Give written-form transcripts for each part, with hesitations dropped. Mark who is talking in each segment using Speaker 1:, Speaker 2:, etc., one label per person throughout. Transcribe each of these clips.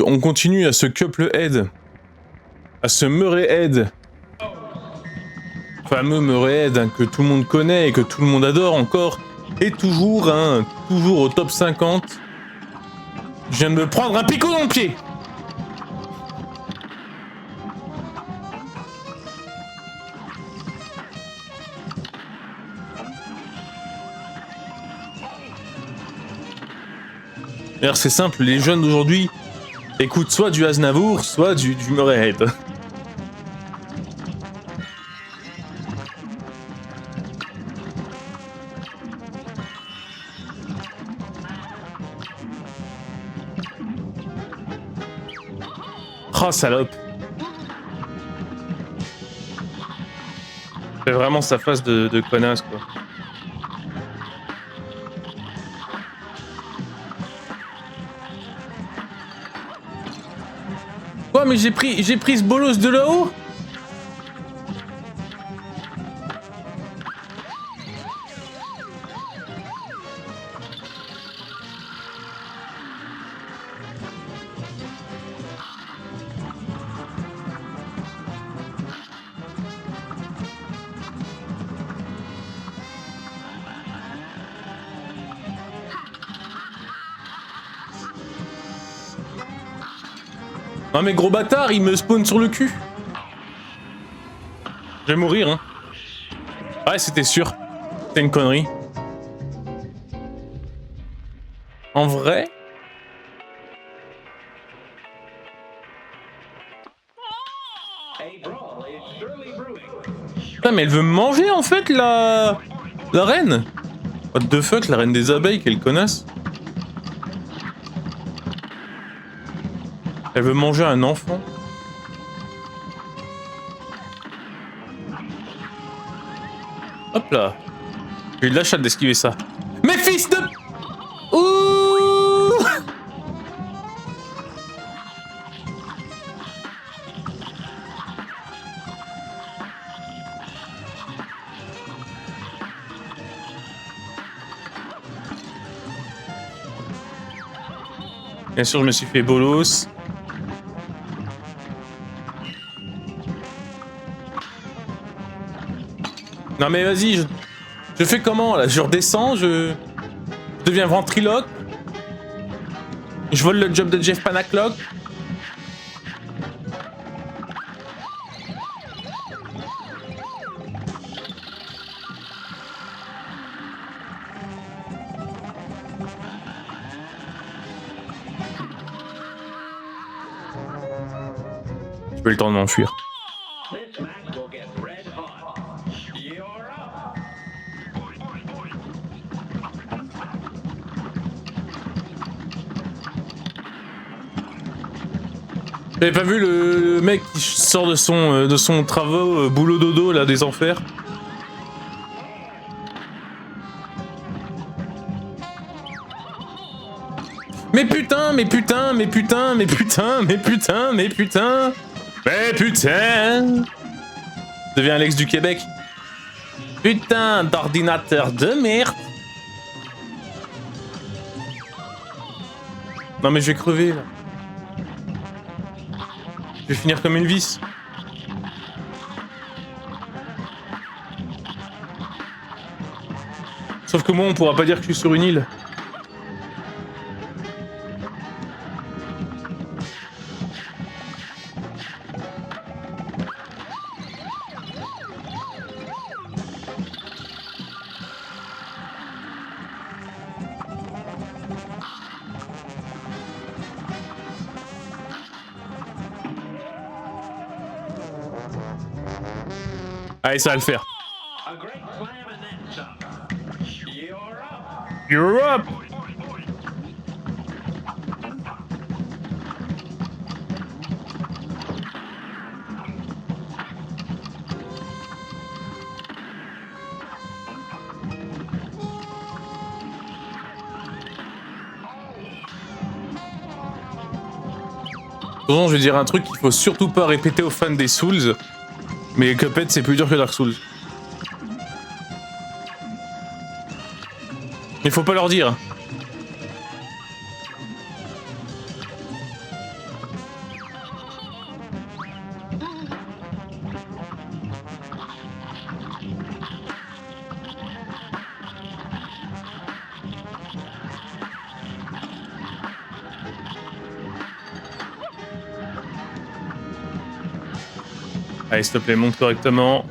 Speaker 1: on continue à ce couple head. À ce Murray Head. Fameux Murray Head hein, que tout le monde connaît et que tout le monde adore encore. Et toujours, hein, toujours au top 50. Je viens de me prendre un picot dans le pied. D'ailleurs c'est simple, les jeunes d'aujourd'hui écoutent soit du Aznavour, soit du Murray Head. Oh salope. C'est vraiment sa face de connasse quoi. Quoi mais j'ai pris ce bolos de là-haut. Non mais gros bâtard, il me spawn sur le cul. Je vais mourir hein. Ouais c'était sûr. C'était une connerie. En vrai. Putain mais elle veut me manger en fait la reine. What the fuck, la reine des abeilles, quelle connasse. Elle veut manger un enfant. Hop là. J'ai eu de la chatte d'esquiver ça. Mais fils de... Ouh. Bien sûr, je me suis fait bolos. Non mais vas-y, je fais comment là? Je redescends, je deviens ventriloque. Je vole le job de Jeff Panaclock. J'ai pas eu le temps de m'enfuir. T'avais pas vu le mec qui sort de son travaux boulot dodo là des enfers? Mais putain, mais putain, mais putain, mais putain, mais putain, mais putain, mais putain. Deviens Alex du Québec. Putain d'ordinateur de merde. Non mais je vais crever là. Je vais finir comme une vis. Sauf que moi, on pourra pas dire que je suis sur une île. Allez, ça va le faire. You're up. Je vais dire un truc qu'il faut surtout pas répéter aux fans des Souls, mais Cuphead c'est plus dur que Dark Souls. Il faut pas leur dire. Allez, s'il te plaît, monte correctement.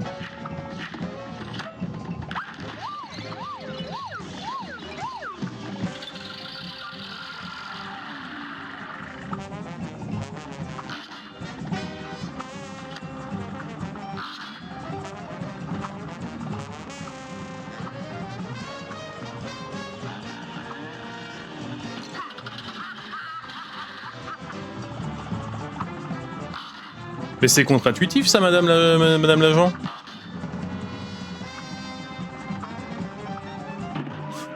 Speaker 1: Mais c'est contre-intuitif ça, madame l'agent.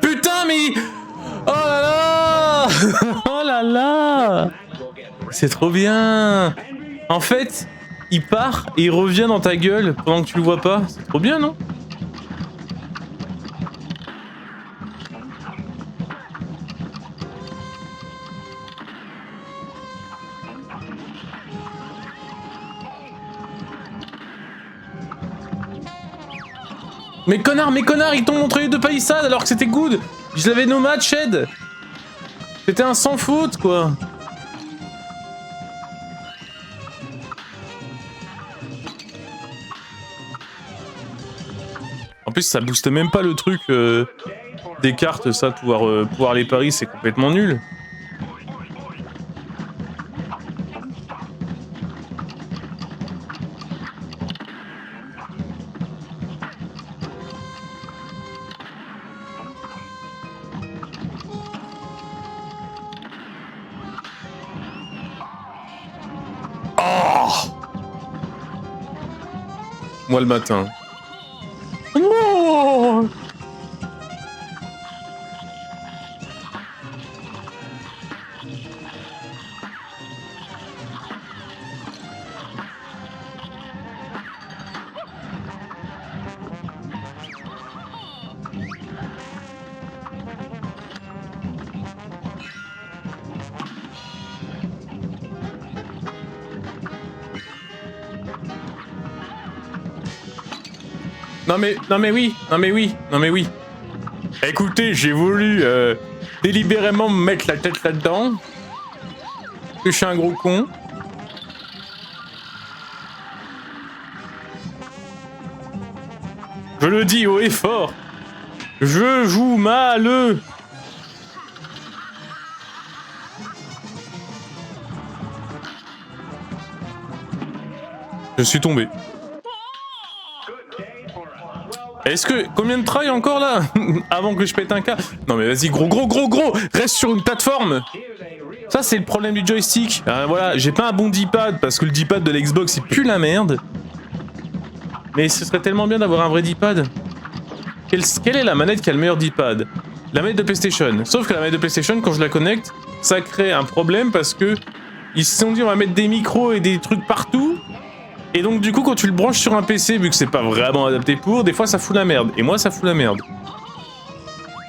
Speaker 1: Putain, mais... Oh là là. Oh là là. C'est trop bien. En fait, il part et il revient dans ta gueule pendant que tu le vois pas. C'est trop bien, non? Mais connard, ils t'ont montré les deux palissades alors que c'était good. Je l'avais nomade, Shed. C'était un sans faute, quoi. En plus, ça booste même pas le truc des cartes, ça, pouvoir les paris, c'est complètement nul. Moi le matin. Non. Non mais oui. Écoutez, j'ai voulu délibérément me mettre la tête là-dedans. Que je suis un gros con. Je le dis haut et fort. Je joue mal. Je suis tombé. Est-ce que... Combien de try encore là? Avant que je pète un cas. Non mais vas-y, gros. Reste sur une plateforme. Ça c'est le problème du joystick. Voilà, j'ai pas un bon D-pad parce que le D-pad de l'Xbox il pue la merde. Mais ce serait tellement bien d'avoir un vrai D-pad. Quelle est la manette qui a le meilleur D-pad? La manette de PlayStation. Sauf que la manette de PlayStation, quand je la connecte, ça crée un problème parce que ils se sont dit on va mettre des micros et des trucs partout. Et donc du coup quand tu le branches sur un PC, vu que c'est pas vraiment adapté pour, des fois ça fout la merde. Et moi ça fout la merde.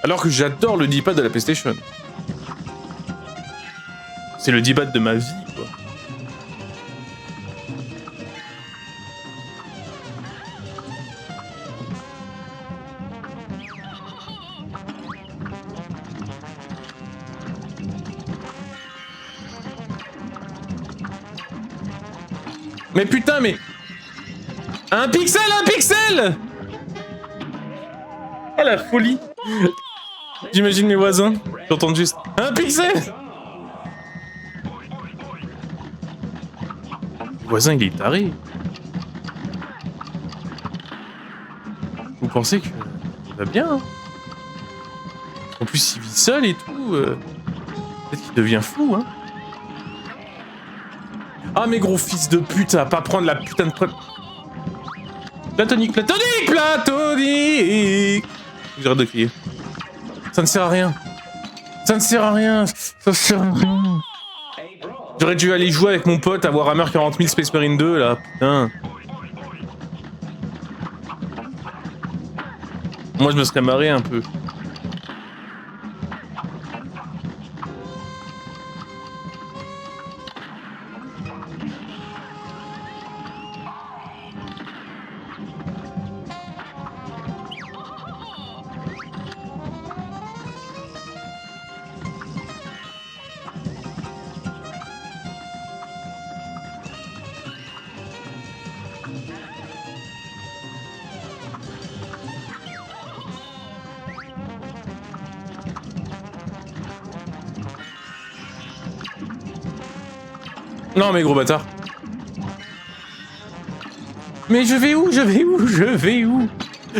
Speaker 1: Alors que j'adore le D-pad de la PlayStation. C'est le D-pad de ma vie, quoi. Mais putain, mais... Un pixel. Oh la folie. J'imagine mes voisins. J'entends juste... Un pixel. Le voisin, il est taré. Vous pensez que... il va bien, hein? En plus, il vit seul et tout. Peut-être qu'il devient fou, hein. Ah, mes gros fils de pute, à pas prendre la putain de... Platonique. J'arrête de crier. Ça ne sert à rien. J'aurais dû aller jouer avec mon pote à Warhammer 40 000 Space Marine 2, là, putain. Moi, je me serais marré un peu. Non mais gros bâtard. Mais je vais où? Je vais où? Je vais où?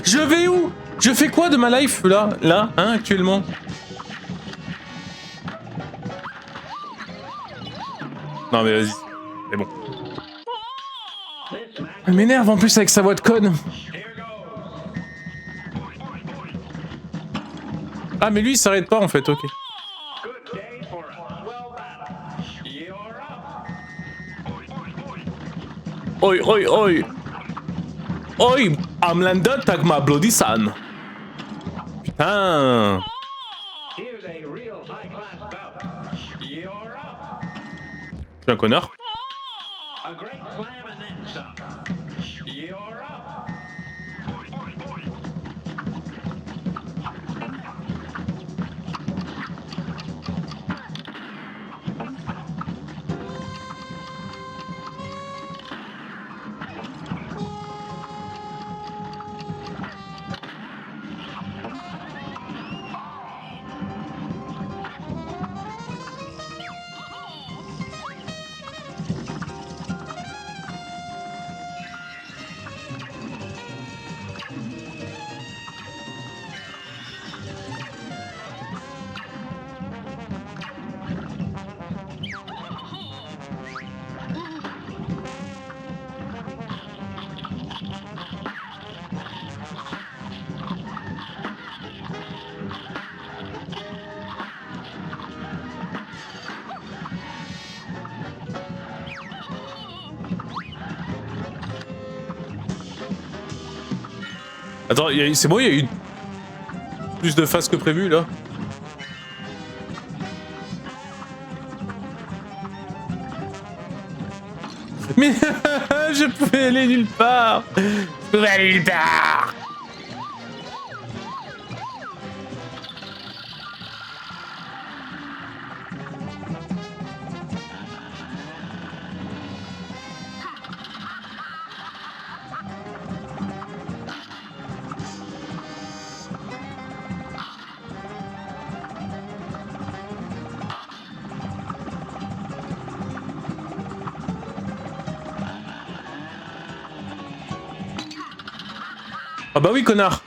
Speaker 1: Je vais où? Je fais quoi de ma life là? Là, hein, actuellement? Non mais vas-y. C'est bon. Elle m'énerve en plus avec sa voix de conne. Ah mais lui il s'arrête pas en fait, ok. Oi oi oi. Oi, Amlander tag ma bloody son. Putain. Tu es un connard. Attends, c'est bon, il y a eu plus de phases que prévu là. Mais je pouvais aller nulle part. Je pouvais aller nulle part. Ah bah oui, connard.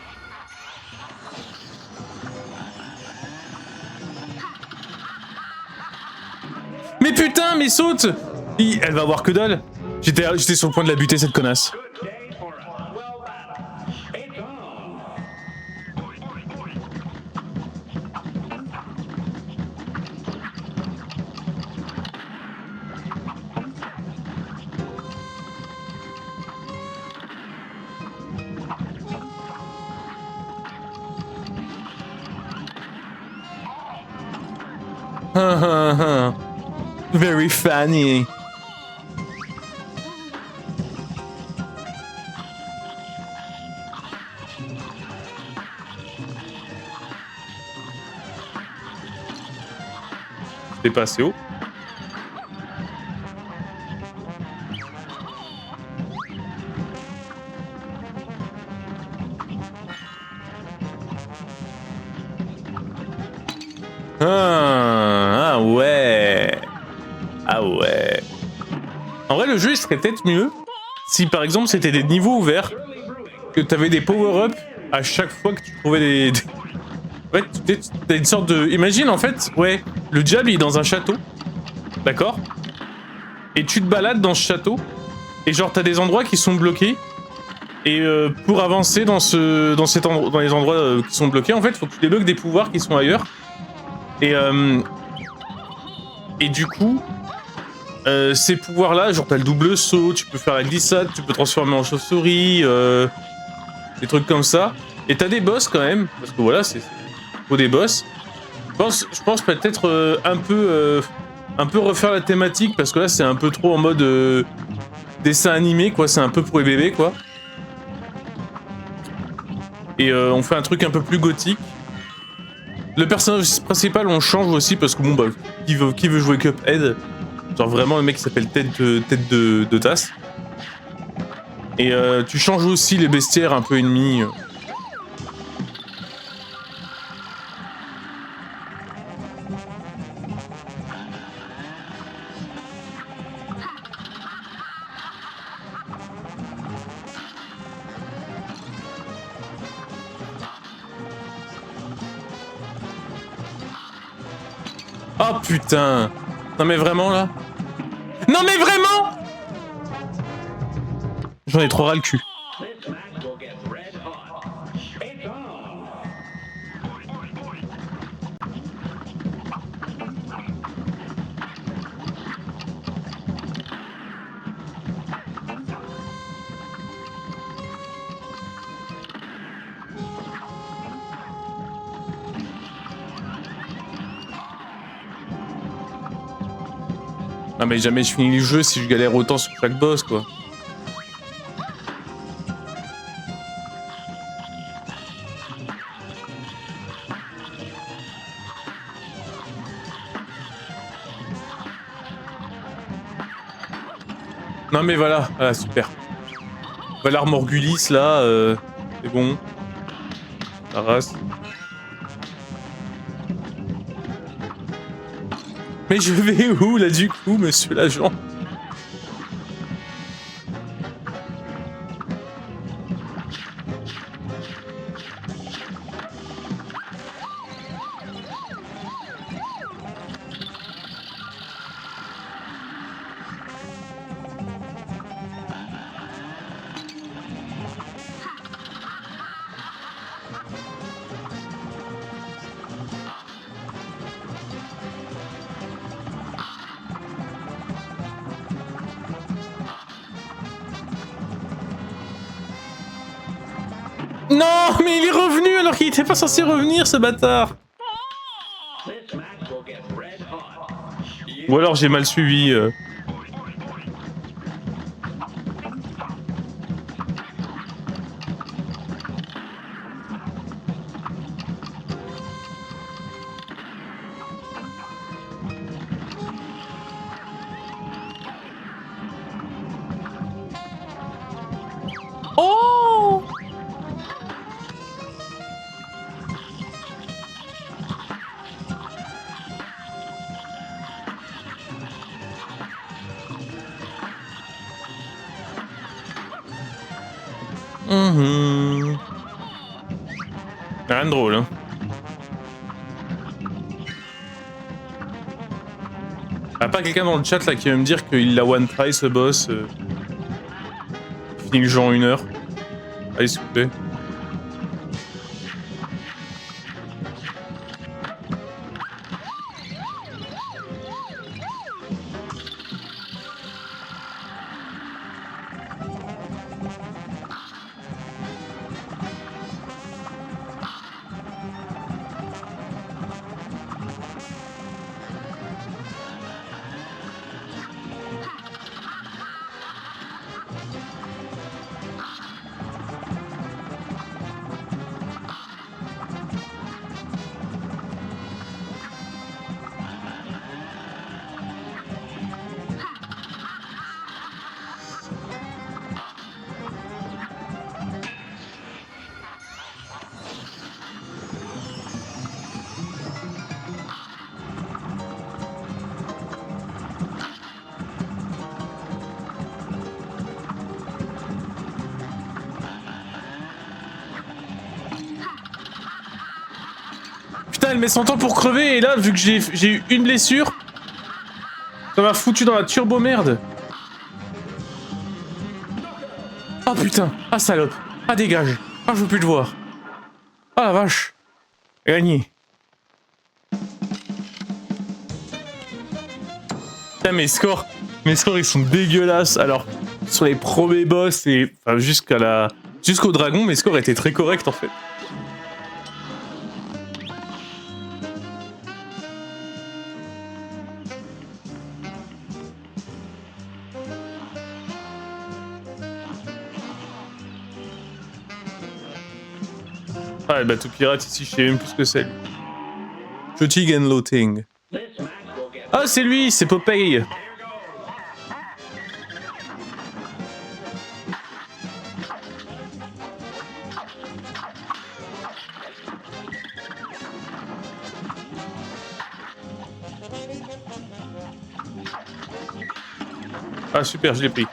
Speaker 1: Mais putain, mais saute. Elle va avoir que dalle. J'étais sur le point de la buter, cette connasse. Very funny. T'es pas assez haut. Ah ouais. Ah ouais. En vrai, le jeu il serait peut-être mieux si par exemple c'était des niveaux ouverts, que t'avais des power-up à chaque fois que tu trouvais des... Ouais, t'as une sorte de... Imagine en fait, ouais, le diable il est dans un château, d'accord? Et tu te balades dans ce château, et genre t'as des endroits qui sont bloqués, et pour avancer dans les endroits qui sont bloqués, en fait, faut que tu débloques des pouvoirs qui sont ailleurs. Et du coup, ces pouvoirs-là, genre t'as le double saut, tu peux faire la glissade, tu peux transformer en chauve-souris, des trucs comme ça. Et t'as des boss quand même, parce que voilà, c'est faut des boss. Je pense peut-être un peu refaire la thématique, parce que là c'est un peu trop en mode dessin animé, quoi, c'est un peu pour les bébés, quoi. Et on fait un truc un peu plus gothique. Le personnage principal on change aussi parce que bon bah qui veut jouer Cuphead, genre vraiment le mec qui s'appelle tête de tasse. Et tu changes aussi les bestiaires un peu ennemis. Oh putain. Non mais vraiment là? Non mais vraiment? J'en ai trop ras le cul. Non mais jamais je finis le jeu si je galère autant sur chaque boss quoi. Non mais voilà, voilà super. Valar Morgulis là, c'est bon. La race. Mais je vais où là du coup, monsieur l'agent? Non, mais il est revenu alors qu'il était pas censé revenir, ce bâtard. Ou alors j'ai mal suivi. Oh! Rien de drôle, hein. Y'a pas quelqu'un dans le chat là qui va me dire qu'il l'a one try ce boss finit le jeu en 1 heure. Allez s'il vous plaît. Putain, elle met son temps pour crever et là, vu que j'ai eu une blessure, ça m'a foutu dans la turbo merde. Ah putain, ah salope, ah dégage, ah je veux plus te voir. Ah la vache, gagné. Putain mes scores ils sont dégueulasses. Alors sur les premiers boss et enfin, jusqu'au dragon, mes scores étaient très corrects en fait. Ah, le bateau pirate ici, je sais même plus ce que c'est. Shooting and loating. Ah, c'est lui, c'est Popeye. Ah, super, je l'ai pris.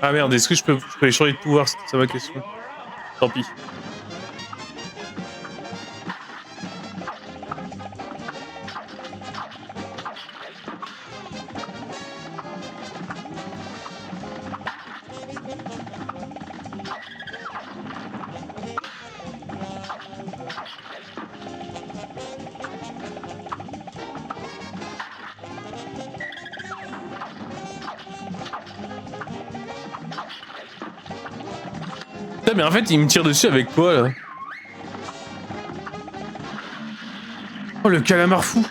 Speaker 1: Ah merde, est-ce que je peux aller changer de pouvoir? C'est ça ma question. Tant pis. Putain, mais en fait, il me tire dessus avec quoi, là? Oh, le calamar fou!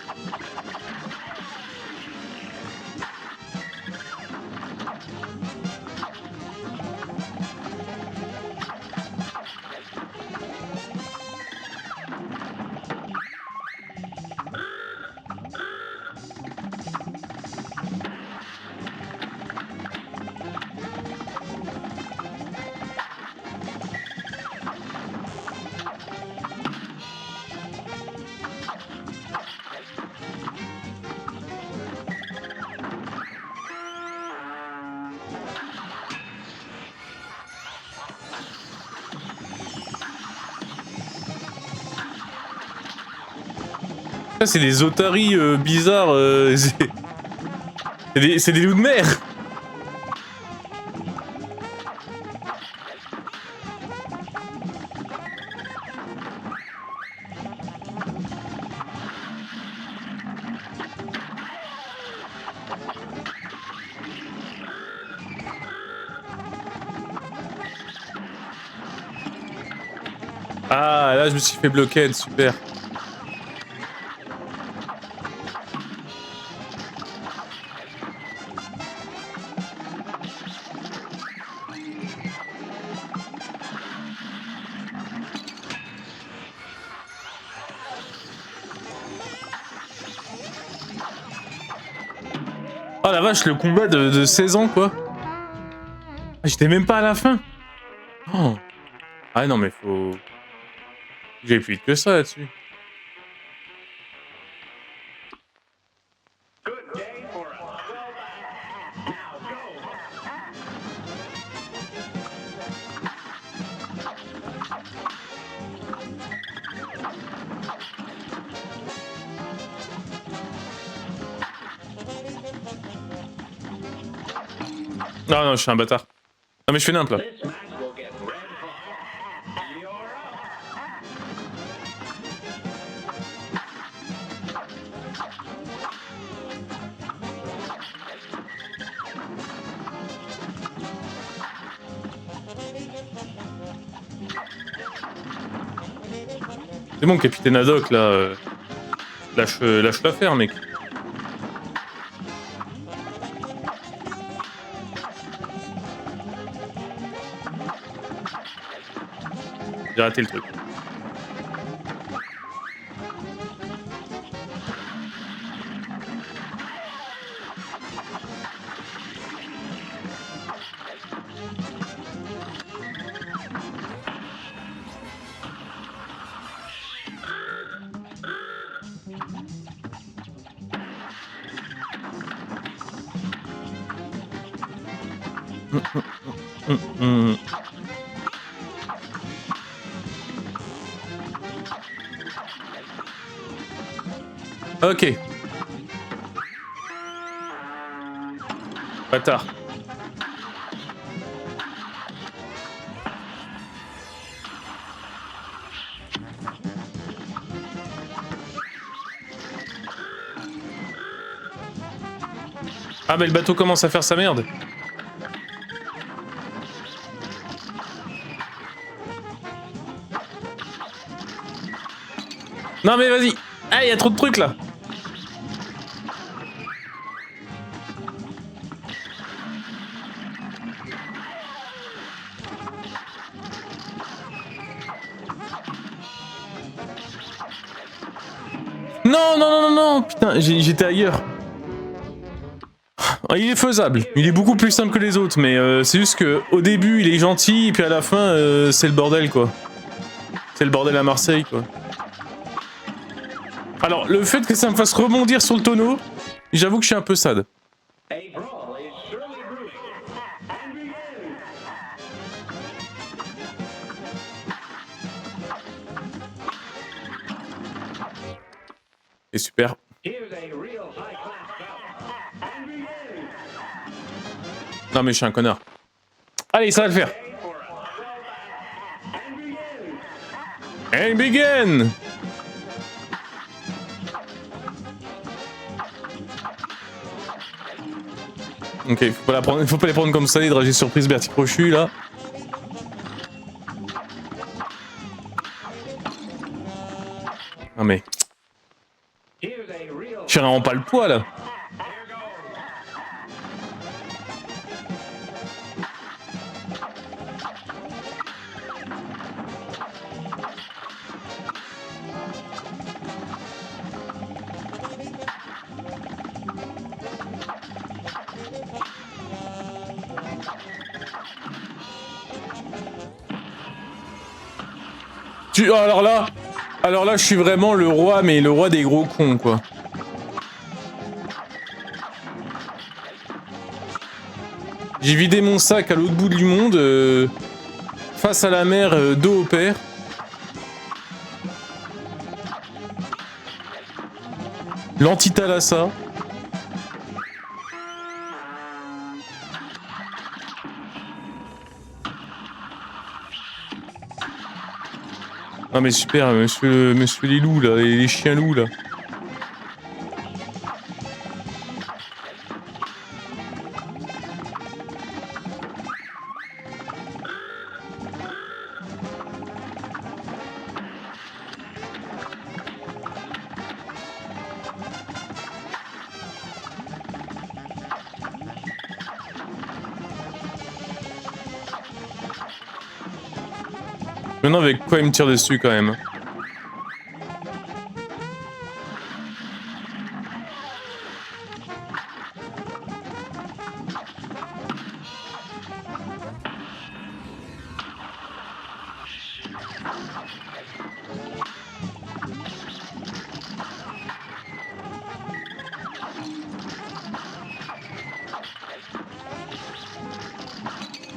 Speaker 1: C'est des otaries bizarres, c'est des loups de mer. Ah, là je me suis fait bloquer, super. Oh la vache, le combat de 16 ans, quoi. Ah, j'étais même pas à la fin. Oh. Ah non, mais faut... J'avais plus vite que ça, là-dessus. Non, non, je suis un bâtard. Non, mais je fais nimp, là. C'est bon, capitaine Haddock, là. Lâche l'affaire, mec. J'ai raté le truc. Ok. Bâtard. Ah mais le bateau commence à faire sa merde. Non mais vas-y. Ah, il y a trop de trucs là. Non, non, non, non, non, putain, j'étais ailleurs. Il est faisable, il est beaucoup plus simple que les autres, mais c'est juste que au début il est gentil, et puis à la fin c'est le bordel quoi. C'est le bordel à Marseille quoi. Alors le fait que ça me fasse rebondir sur le tonneau, j'avoue que je suis un peu sad. C'est super. Non mais je suis un connard. Allez, ça va le faire. And begin. Ok, faut pas les prendre comme ça, les dragées surprises Bertie Crochu là. Non mais... J'ai vraiment pas le poids là. Alors là, je suis vraiment le roi, mais le roi des gros cons, quoi. J'ai vidé mon sac à l'autre bout du monde, face à la mer, dos au père. L'anti-Thalassa. Ah mais super, monsieur les loups là, les chiens loups là. Maintenant avec quoi il me tire dessus quand même.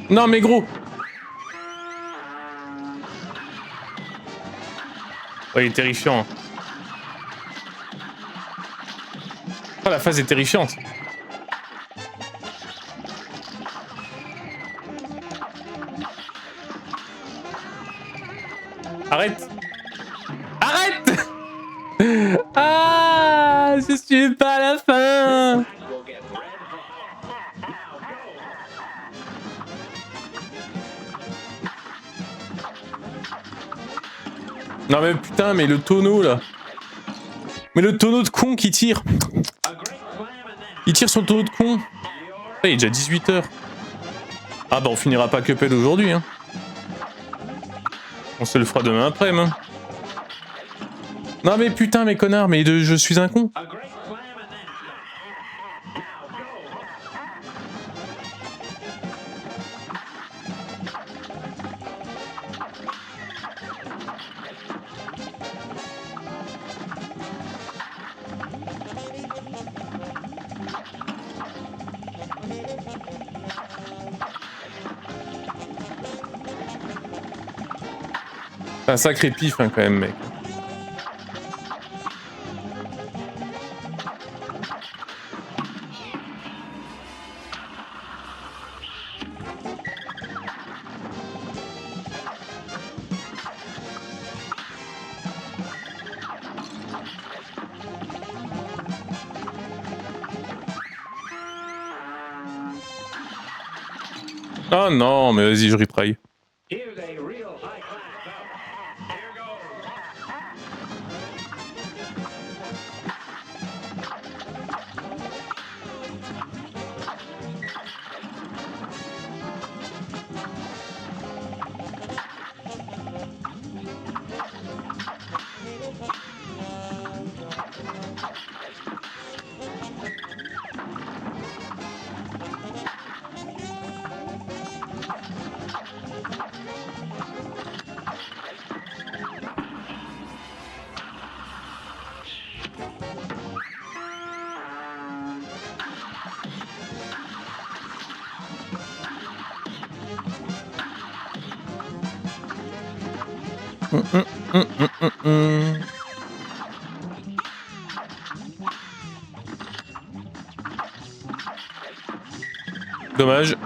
Speaker 1: Non mais gros. Ouais, il est terrifiant. Ah, la phase est terrifiante. Arrête. Arrête. Ah, je suis pas à la fin. Non mais putain, mais le tonneau là. Mais le tonneau de con qui tire. Il tire sur le tonneau de con. Ah, il est déjà 18h. Ah bah on finira pas Cuphead aujourd'hui hein. On se le fera demain après hein. Non mais putain mes connards, mais je suis un con. C'est un sacré pif hein, quand même mec. Ah non, mais vas-y, je retry. Dommage.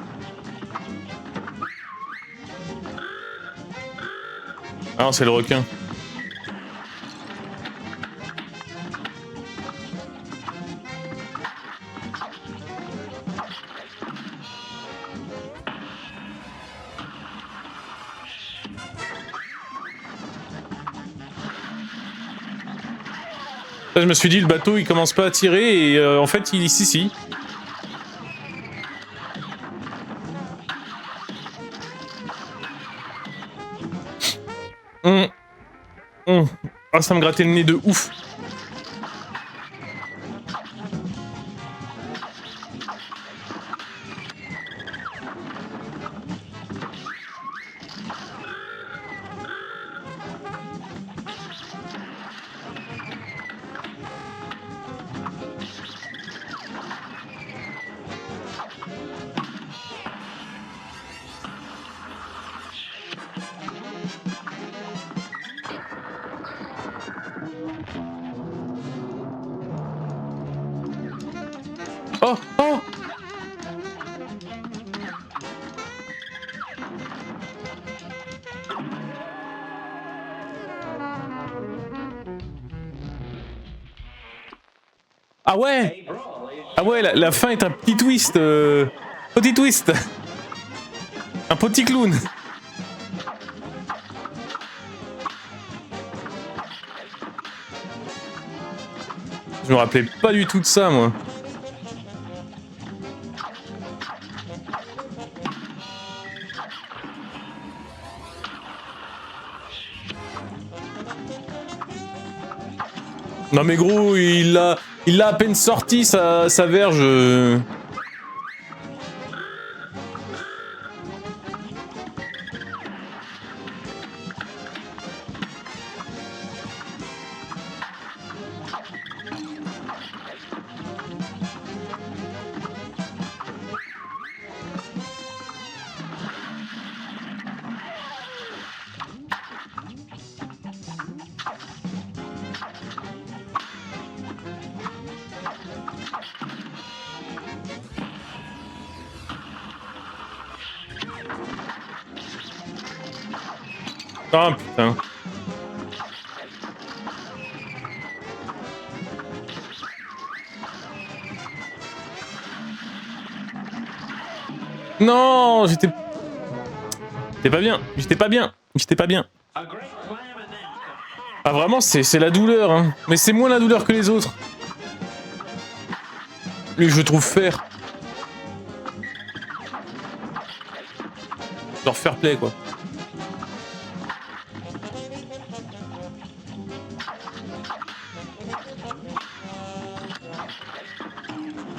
Speaker 1: Ah non, c'est le requin. Là, je me suis dit, le bateau, il commence pas à tirer, et en fait, il... Si. Ah, ça me grattait le nez de ouf. Oh! Ah ouais! Ah ouais, la fin est un petit twist. Petit twist. Un petit clown. Je me rappelais pas du tout de ça, moi. Non mais gros, il l'a à peine sorti sa verge. Ah putain. Non, j'étais pas bien. Ah vraiment, c'est la douleur, hein. Mais c'est moins la douleur que les autres. Lui, je le trouve faire. Genre fair play, quoi.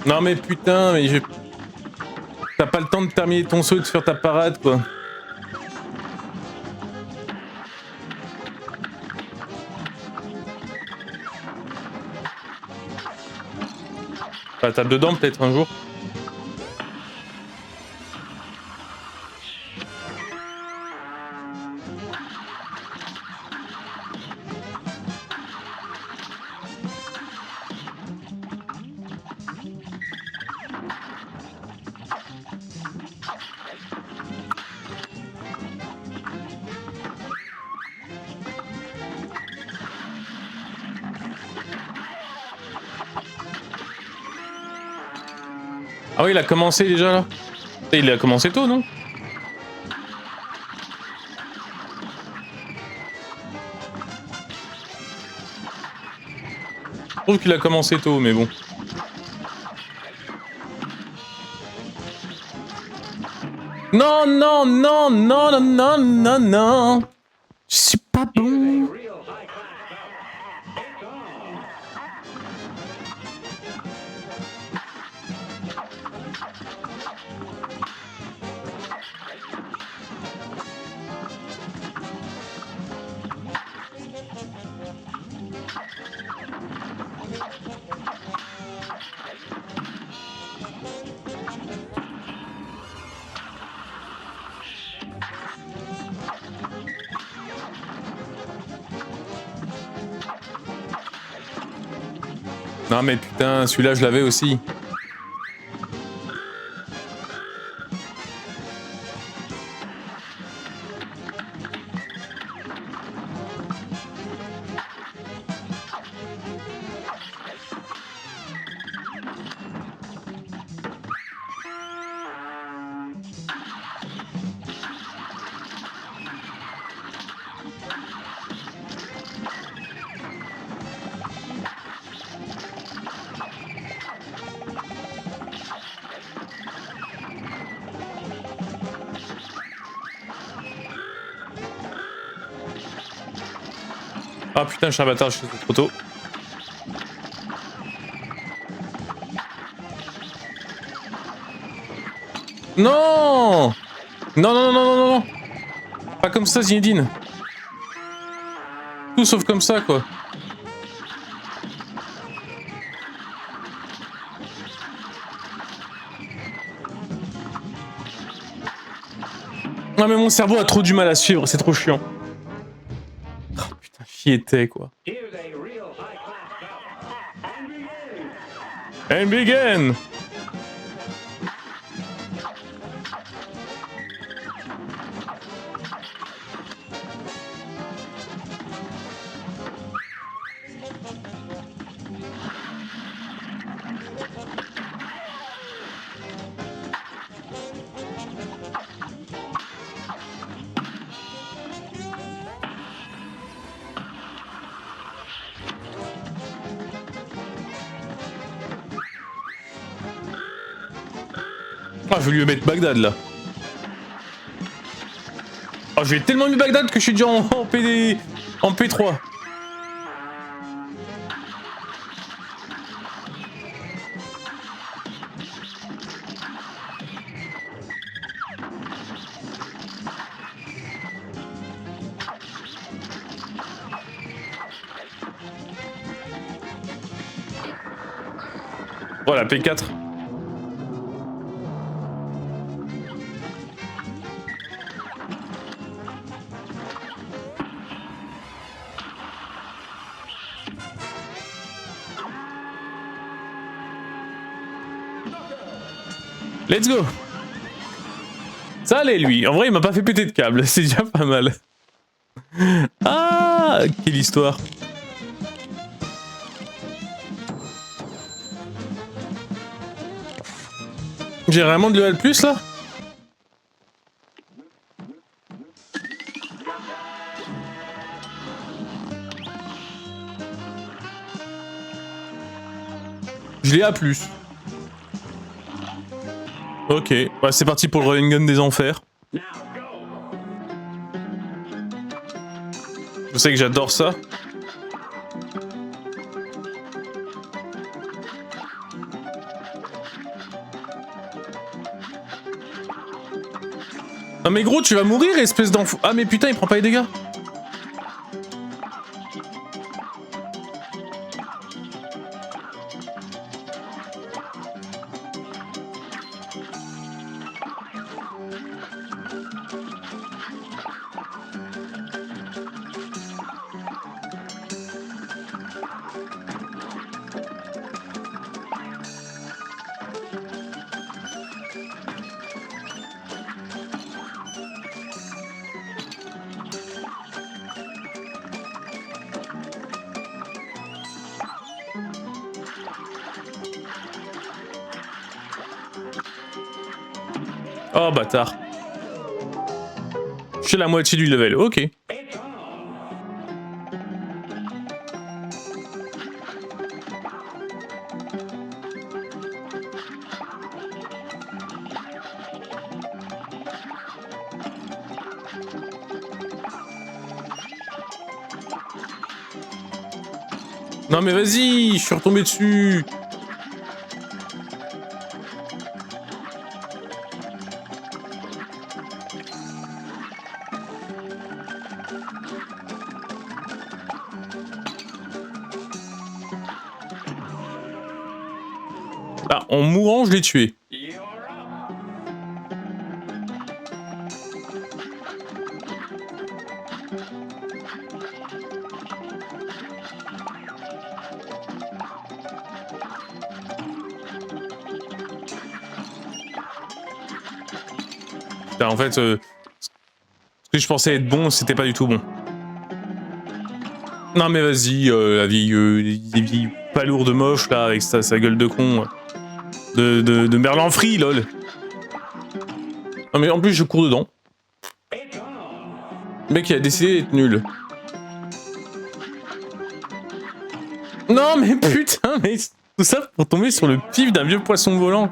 Speaker 1: Non mais putain, mais je... T'as pas le temps de terminer ton saut et de faire ta parade, quoi. Bah, tape dedans peut-être un jour. Ah oui, il a commencé déjà là. Il a commencé tôt, non? Je trouve qu'il a commencé tôt, mais bon. Non, non, non, non, non, non, non, non. Je suis pas bon. Non mais putain, celui-là je l'avais aussi. Ah putain, je suis un bâtard, je suis trop tôt. Non! Non, non, non, non, non, non! Pas comme ça, Zinedine. Tout sauf comme ça, quoi. Non mais mon cerveau a trop du mal à suivre, c'est trop chiant. Oh putain, j'y étais, quoi. And begin! Ah, je vais lui mettre Bagdad là. Ah, je lui ai tellement mis Bagdad que je suis déjà en PD. En P3. Voilà, P4. Let's go. Ça allait lui, en vrai il m'a pas fait péter de câble, c'est déjà pas mal. Ah, quelle histoire. J'ai vraiment de l'EA plus là? Je l'ai A+. Ok, ouais, c'est parti pour le run gun des enfers. Je sais que j'adore ça. Ah mais gros, tu vas mourir, espèce d'enfant. Ah mais putain, il prend pas les dégâts. Oh bâtard. Je suis la moitié du level, ok. Non mais vas-y, je suis retombé dessus. Ah, en mourant, je l'ai tué. Putain, en fait, ce que je pensais être bon, c'était pas du tout bon. Non mais vas-y, la vieille palourde moche là, avec sa gueule de con. De Merlan Free, lol. Non mais en plus je cours dedans. Le mec il a décidé d'être nul. Non mais putain, mais tout ça pour tomber sur le pif d'un vieux poisson volant.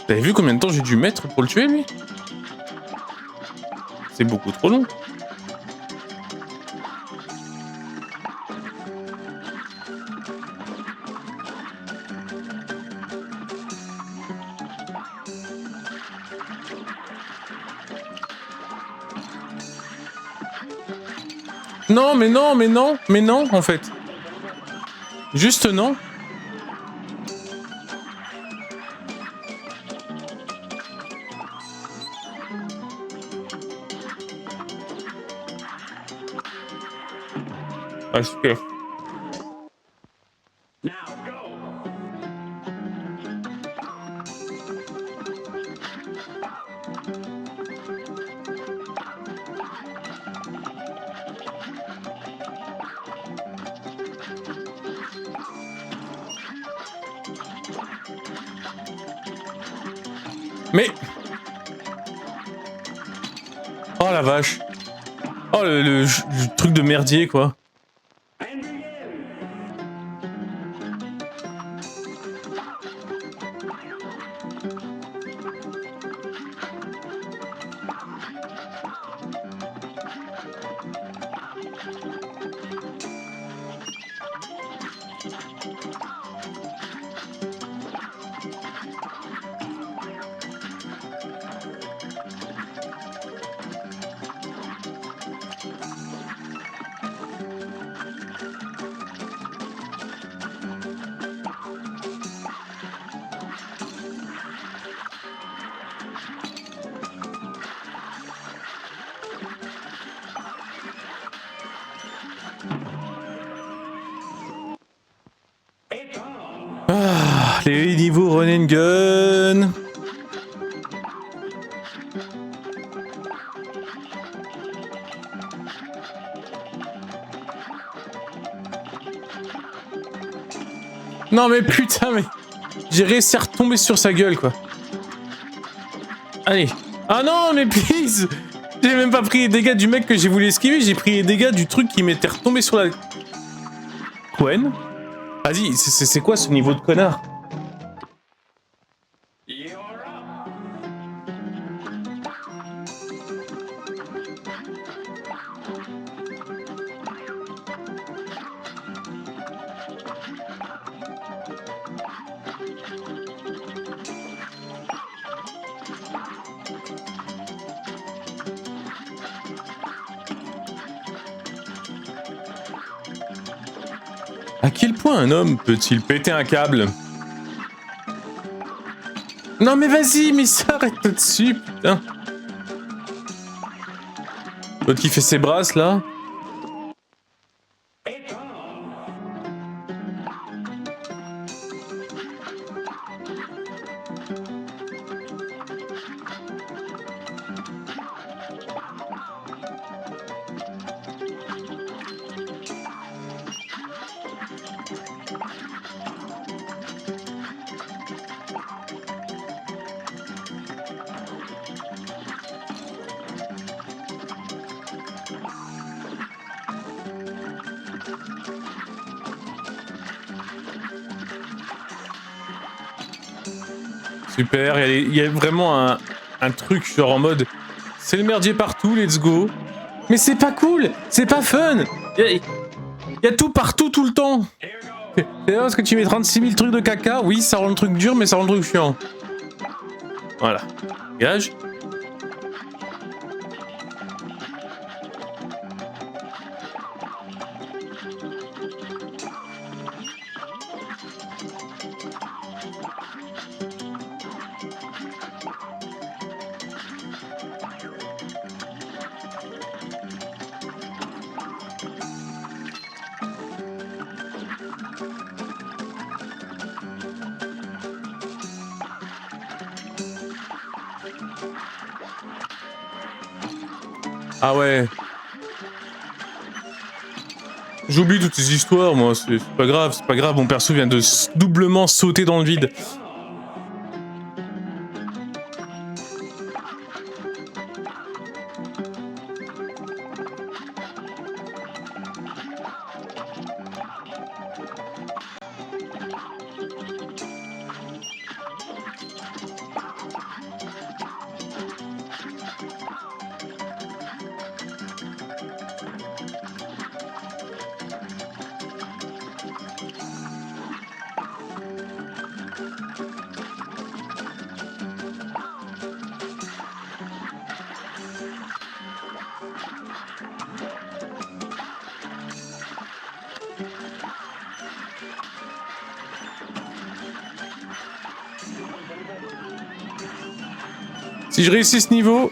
Speaker 1: T'avais vu combien de temps j'ai dû mettre pour le tuer, lui? C'est beaucoup trop long. Non, mais non, mais non, mais non, en fait. Juste non. Ah, super. Mais... Oh la vache. Oh le truc de merdier, quoi. Ah, les niveaux run and gun. Non mais putain, mais... J'ai réussi à retomber sur sa gueule, quoi. Allez. Ah non, mais please. J'ai même pas pris les dégâts du mec que j'ai voulu esquiver, j'ai pris les dégâts du truc qui m'était retombé sur la... Gwen. Vas-y, c'est quoi ce niveau de connard? À quel point un homme peut-il péter un câble? Non mais vas-y, mais ça arrête tout dessus, putain. L'autre qui fait ses brasses là. Super, il y a vraiment un truc genre en mode c'est le merdier partout, let's go. Mais c'est pas cool, c'est pas fun. Il y a tout partout tout le temps. C'est parce que tu mets 36 000 trucs de caca, oui ça rend le truc dur mais ça rend le truc chiant. Voilà, gage. Ah ouais. J'oublie toutes ces histoires, moi, c'est pas grave, c'est pas grave, mon perso vient de doublement sauter dans le vide. Si je réussis ce niveau,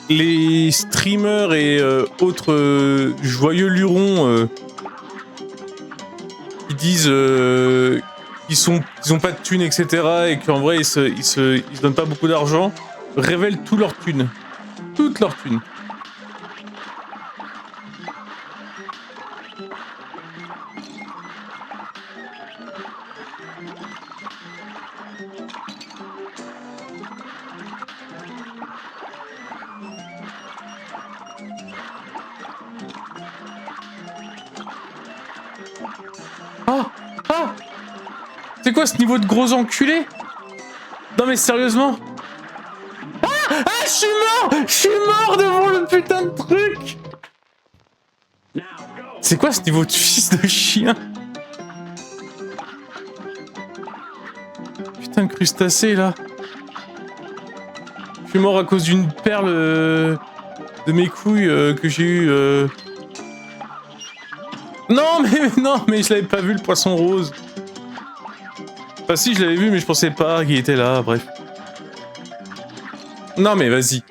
Speaker 1: les streamers et autres joyeux lurons qui disent qu'ils ont pas de thunes, etc. et qu'en vrai ils se donnent pas beaucoup d'argent, révèlent toutes leurs thunes. Toutes leurs thunes. C'est quoi ce niveau de gros enculé? Non mais sérieusement? Je suis mort! Je suis mort devant le putain de truc! C'est quoi ce niveau de fils de chien? Putain de crustacé là. Je suis mort à cause d'une perle de mes couilles que j'ai eu. Non mais je l'avais pas vu le poisson rose. Enfin si je l'avais vu mais je pensais pas qu'il était là, bref. Non mais vas-y,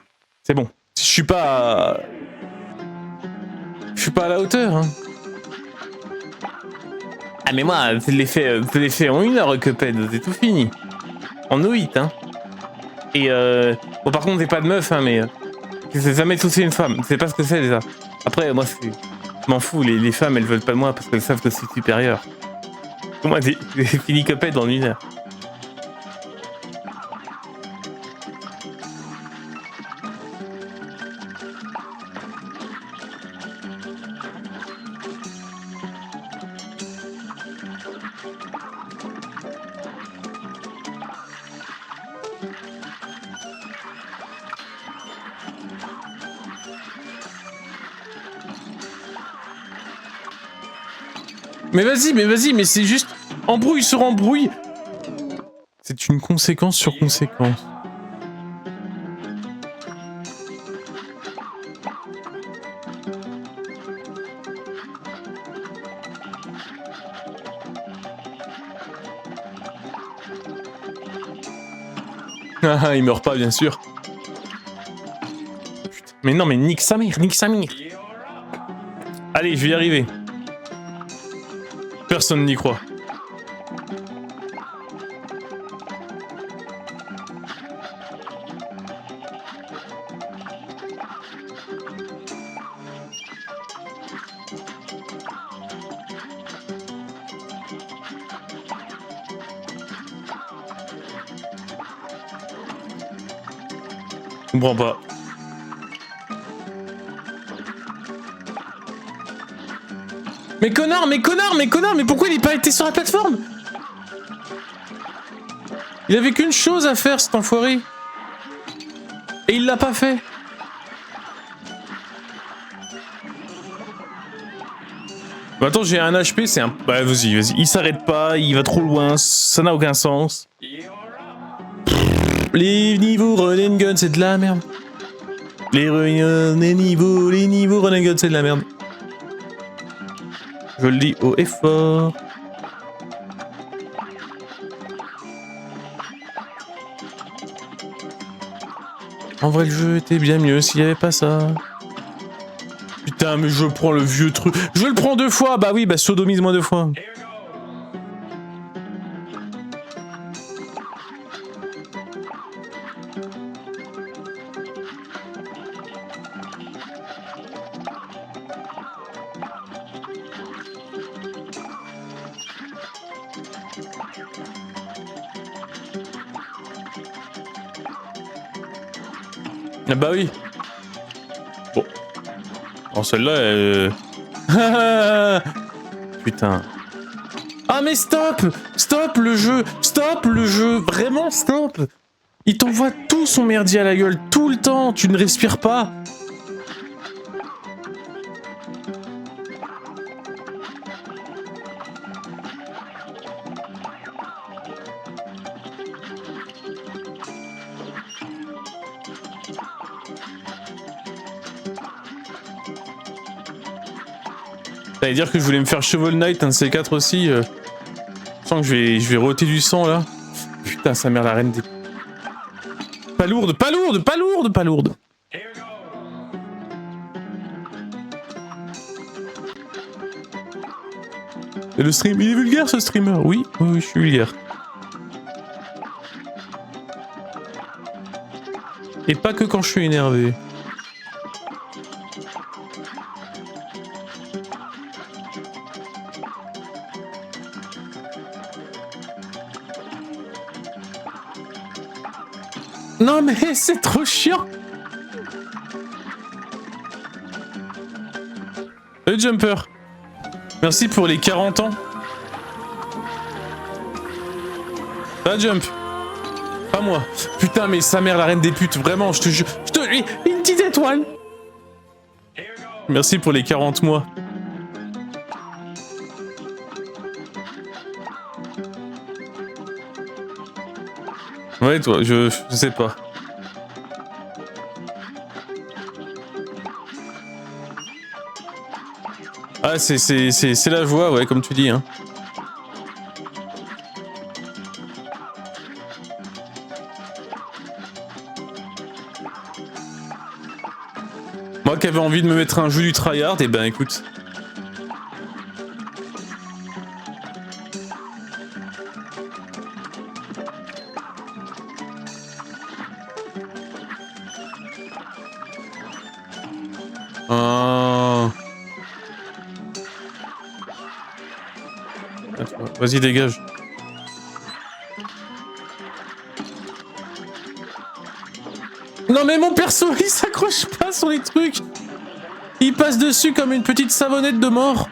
Speaker 1: c'est bon. Je suis pas à la hauteur. Hein. Ah mais moi, je l'ai fait en 1 heure, Cuphead, c'est tout fini. En O8, hein. Et bon par contre, j'ai pas de meuf, hein, mais c'est jamais touché une femme. C'est pas ce que c'est déjà. Après, moi, je m'en fous. Les femmes, elles veulent pas de moi parce qu'elles savent que c'est supérieur. Moi, j'ai fini Cuphead en 1 heure. Mais vas-y, mais c'est juste embrouille sur embrouille. C'est une conséquence sur conséquence. Ah, il meurt pas, bien sûr. Putain, mais non, mais nique sa mère. Allez, je vais y arriver. Personne n'y croit. Je comprends pas. Mais connard, mais pourquoi il n'est pas été sur la plateforme? Il avait qu'une chose à faire, cet enfoiré. Et il l'a pas fait. Bah attends, j'ai un HP, c'est un... Bah vas-y, il s'arrête pas, il va trop loin, ça n'a aucun sens. Les niveaux run and gun, c'est de la merde. Les niveaux run and gun, c'est de la merde. Je le dis haut et fort. En vrai, le jeu était bien mieux s'il n'y avait pas ça. Putain, mais je prends le vieux truc. Je le prends 2 fois. Bah oui, bah sodomise-moi 2 fois. Ah bah oui. Bon. En celle-là, Putain. Ah mais stop! Stop le jeu! Stop le jeu! Vraiment stop! Il t'envoie tout son merdier à la gueule, tout le temps! Tu ne respires pas! Ça veut dire que je voulais me faire Shovel Knight, un de ces 4 aussi. Je sens que je vais roter du sang là. Putain, sa mère la reine des... Pas lourde, pas lourde, pas lourde, pas lourde. Et le stream, il est vulgaire ce streamer. Oui, oui, oui, je suis vulgaire. Et pas que quand je suis énervé. Non mais c'est trop chiant. Le jumper. Merci pour les 40 ans. Ça jump. Pas moi. Putain mais sa mère la reine des putes, vraiment, je te jure. Une petite étoile. Merci pour les 40 mois. Ouais toi, je sais pas. Ah c'est la joie, ouais, comme tu dis, hein. Moi qui avais envie de me mettre un jeu du tryhard, et ben écoute. Vas-y, dégage. Non mais mon perso, il s'accroche pas sur les trucs. Il passe dessus comme une petite savonnette de mort.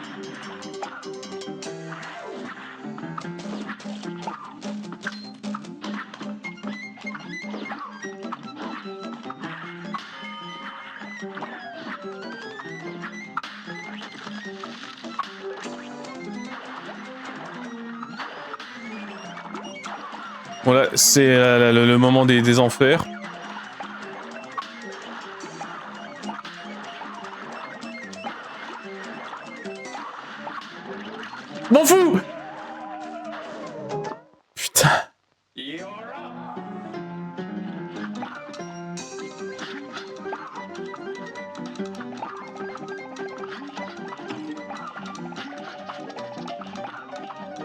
Speaker 1: Voilà, c'est le moment des enfers. M'en fous! Putain.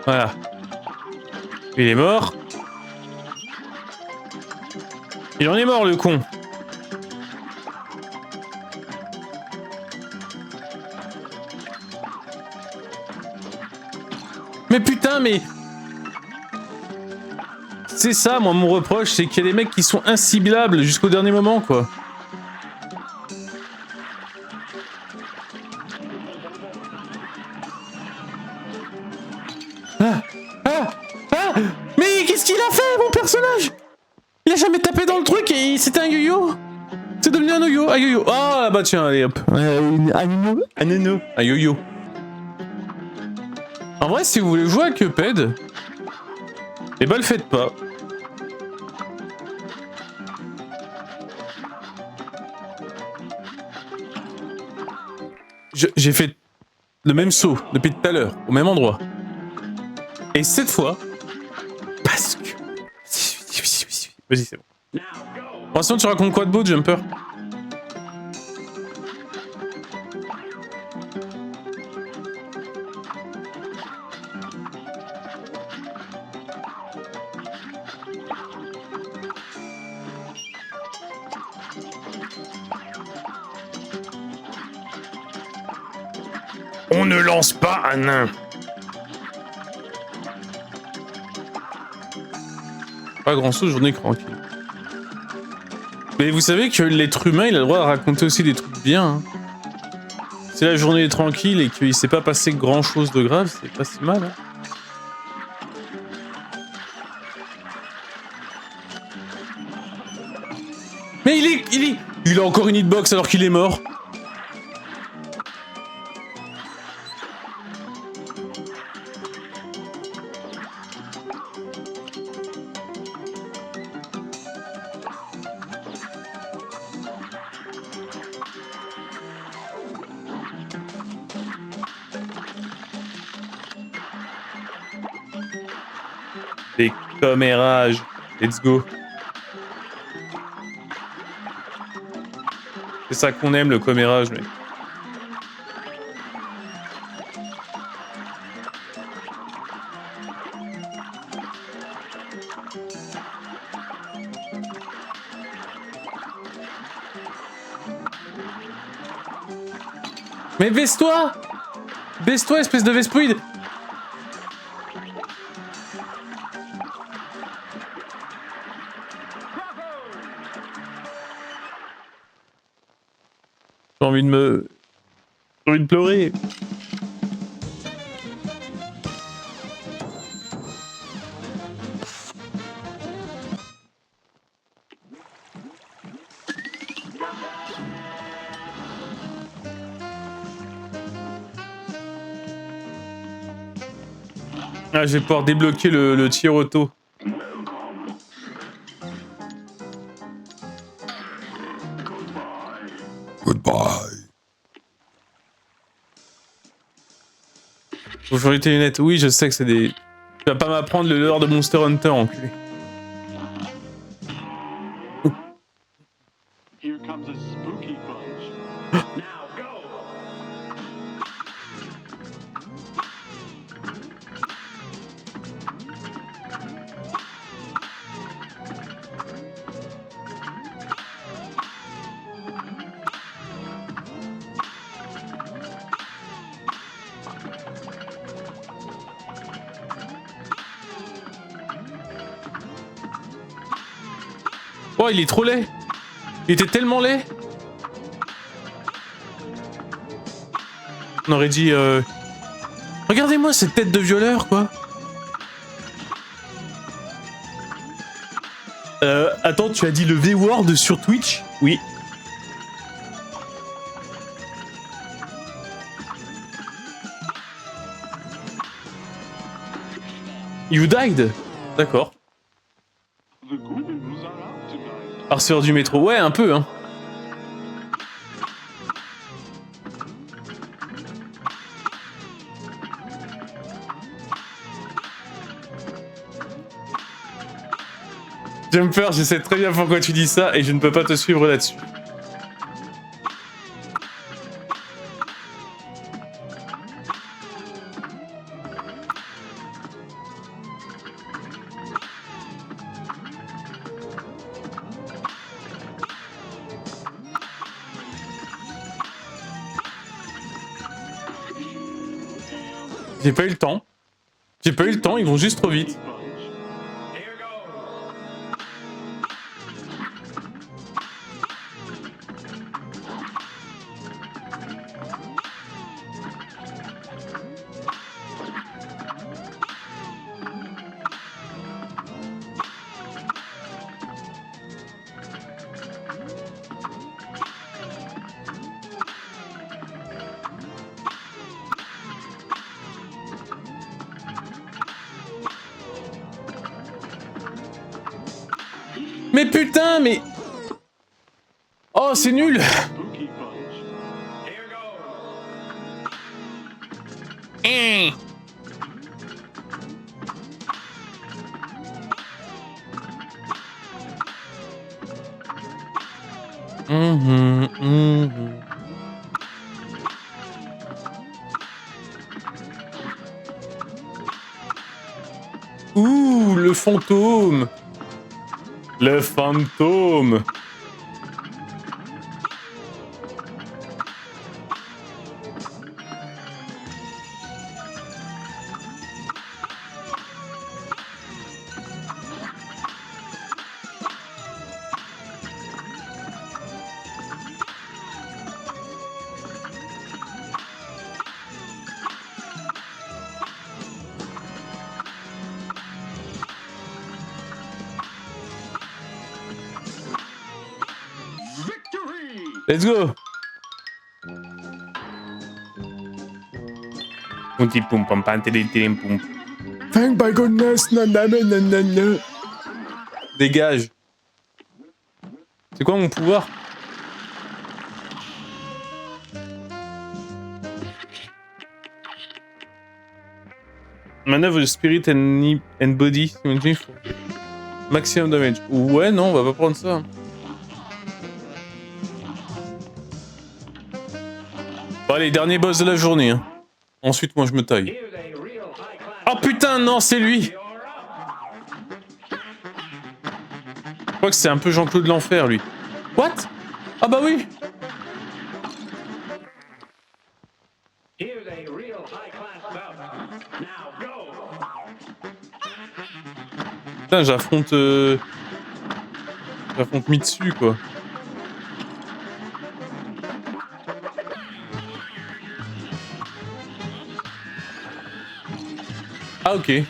Speaker 1: Voilà. Il est mort. Il en est mort, le con. Mais putain, mais... C'est ça, moi, mon reproche, c'est qu'il y a des mecs qui sont inciblables jusqu'au dernier moment, quoi. Mais qu'est-ce qu'il a fait, mon personnage? Il a jamais tapé dans le truc et c'était un yo-yo. C'est devenu un yo-yo, un yo-yo. Ah bah tiens, allez hop. Un yo-yo. En vrai, si vous voulez jouer à Cuphead, eh ben le faites pas. J'ai fait le même saut depuis tout à l'heure, au même endroit. Et cette fois, parce que... Vas-y, c'est bon. Bon, sinon, tu racontes quoi de beau, Jumper? On ne lance pas un nain. Pas grand chose, journée tranquille. Mais vous savez que l'être humain, il a le droit de raconter aussi des trucs bien. Hein. Si la journée est tranquille et qu'il s'est pas passé grand chose de grave, c'est pas si mal. Hein. Mais il a encore une hitbox alors qu'il est mort. Des commérages. Let's go. C'est ça qu'on aime, le commérage, mec. Mais baisse-toi! Baisse-toi, espèce de vespoïde! J'ai envie de pleurer. Ah, je vais pouvoir débloquer le tir auto.
Speaker 2: Goodbye.
Speaker 1: Faut changer tes lunettes. Oui, je sais que c'est des... Tu vas pas m'apprendre le lore de Monster Hunter, enculé.
Speaker 3: Here comes a spooky bunch. Now go!
Speaker 1: Oh, il est trop laid. Il était tellement laid. On aurait dit... Regardez-moi cette tête de violeur, quoi. Attends, tu as dit le V-word sur Twitch? Oui. You died? D'accord.
Speaker 3: The ghouls are out tonight.
Speaker 1: Harceur du métro, ouais, un peu, hein. Jumper, je sais très bien pourquoi tu dis ça et je ne peux pas te suivre là-dessus. J'ai pas eu le temps. J'ai pas eu le temps, ils vont juste trop vite. Mais putain, mais... Oh, c'est nul.
Speaker 3: Spooky bunch. Here goes.
Speaker 1: Ouh, le fantôme. Le fantôme.
Speaker 3: Victory!
Speaker 1: Let's go. Punti pum pam pam tilim pum.
Speaker 2: Thank my goodness, nanana.
Speaker 1: Dégage. C'est quoi mon pouvoir? Manœuvre de spirit and body. Maximum damage. Ouais, non, on va pas prendre ça. Bon, allez, dernier boss de la journée. Hein. Ensuite, moi, je me taille.
Speaker 3: Here's a real high-class.
Speaker 1: Oh putain, non, c'est lui!
Speaker 3: You're up.
Speaker 1: Je crois que c'est un peu Jean-Claude L'Enfer, lui. What? Ah bah oui!
Speaker 3: Here's a real high-class bout. Now go.
Speaker 1: Putain, j'affronte... J'affronte Mitsu, quoi. Ah, ok.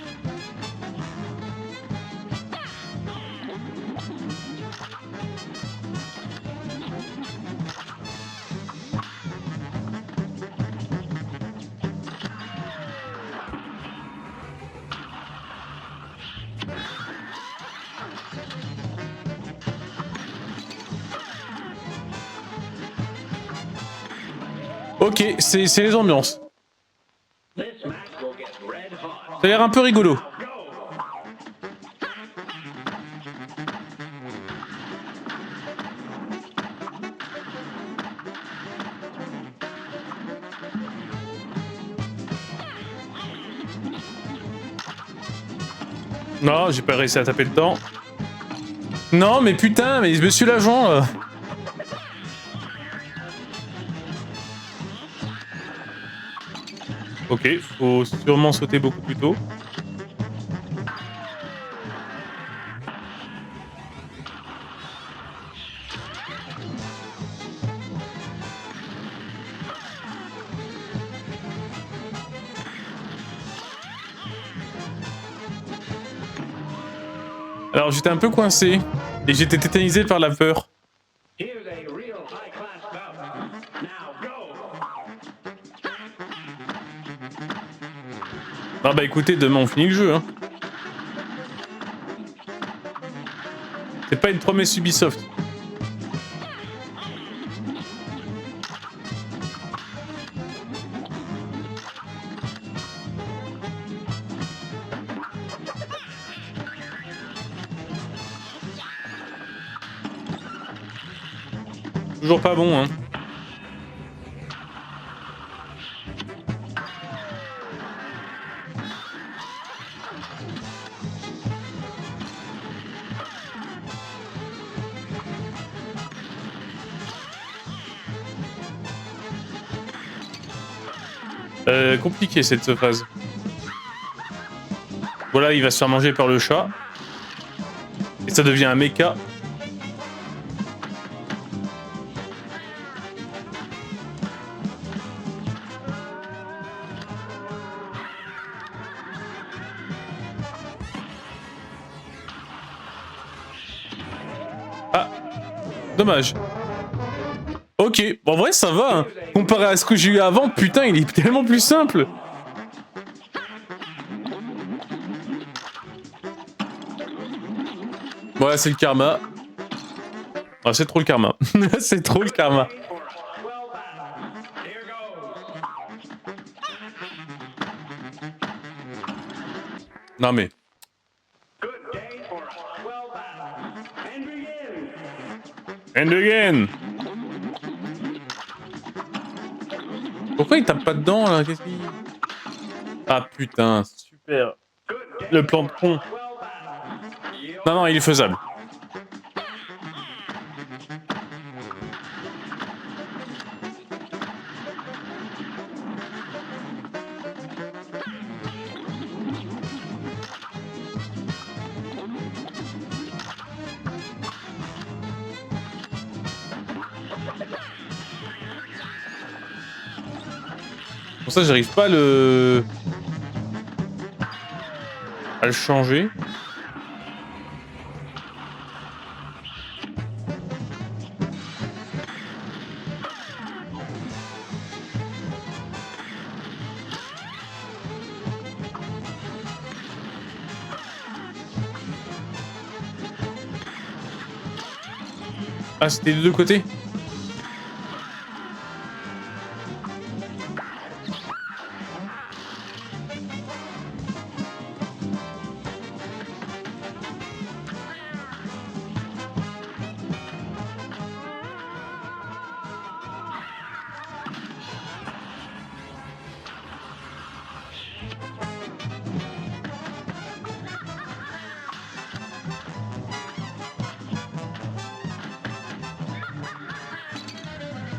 Speaker 1: Ok, c'est les ambiances.
Speaker 3: This match will get red hot.
Speaker 1: Ça a l'air un peu rigolo.
Speaker 3: Go.
Speaker 1: Non, j'ai pas réussi à taper le temps. Non, mais putain, mais monsieur l'agent, là. Ok, faut sûrement sauter beaucoup plus tôt. Alors j'étais un peu coincé et j'étais tétanisé par la peur.
Speaker 3: Here's a real high-class bout. Now go.
Speaker 1: Ah bah écoutez, demain on finit le jeu. Hein. C'est pas une promesse Ubisoft. Toujours pas bon, hein. Compliqué cette phase. Voilà, il va se faire manger par le chat. Et ça devient un mecha. Ah, dommage. Ok, bon, en vrai ça va. Hein. Comparé à ce que j'ai eu avant, putain, il est tellement plus simple. Voilà, c'est le karma. Ah, c'est trop le karma. C'est trop le karma.
Speaker 3: Well done. Here goes.
Speaker 1: Non mais...
Speaker 3: Good day for us. Well done. And begin.
Speaker 1: And again. Pourquoi il tape pas dedans là? Qu'est-ce qu'il... Ah putain, super.
Speaker 3: Good day.
Speaker 1: Le plan de pont.
Speaker 3: Well done. You're
Speaker 1: Non, non, il est faisable. Pour ça, j'arrive pas à le changer. Ah, c'était des deux côtés?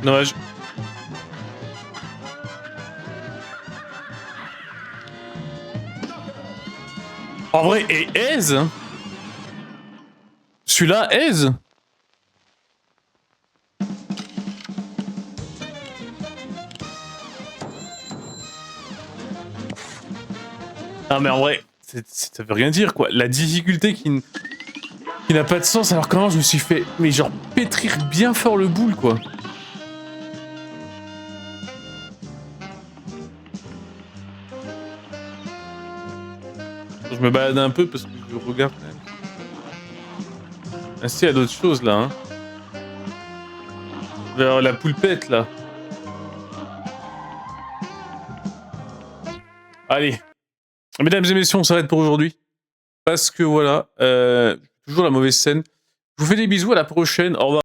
Speaker 1: Dommage. En vrai, et aise. Celui-là, aise. Ah mais en vrai, ça veut rien dire quoi. La difficulté qui n'a pas de sens alors comment je me suis fait, mais genre pétrir bien fort le boule quoi. Je me balade un peu parce que je regarde quand même. Ah si, il y a d'autres choses là. Hein. Vers la poulpette là. Allez. Mesdames et messieurs, on s'arrête pour aujourd'hui. Parce que voilà, toujours la mauvaise scène. Je vous fais des bisous, à la prochaine. Au revoir.